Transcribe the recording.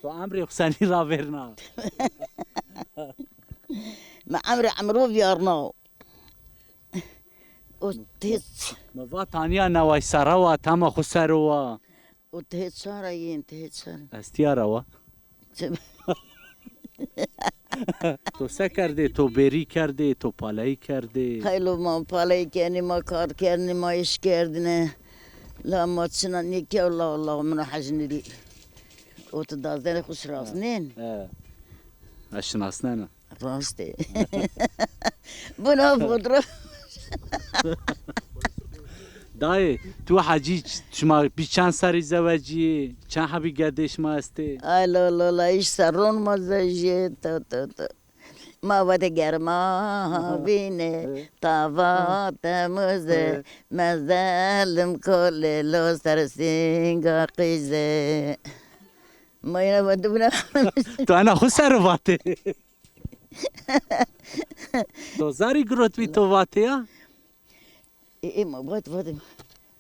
تو عمری حسینی را ورنا ما عمري عمرو بيارناو وتهت ما تانیا نوای سروا تما خو سروا وتهت شارين تهت شار استیاروا تو سه کرده تو بری کرده تو پالایی کرده خیلی ما پالی کنی ما کار کنی ما iş کردنه لا ما تشنا نيكي والله من حاج ندي وتدازني خوش راسنين اشناس نه راستی بنا فطره دای تو حاجی شما بی چند سری زوجی چند حبی گردش ما استه ay la iş sarron mazajı ta ما ود گرما بینه تاوا تمزه مزلم کل لو سرسینگا قیزه ما اینا ود بنا تو انا خو سر واته تو زاری گروت بی تو واته یا ای ما بود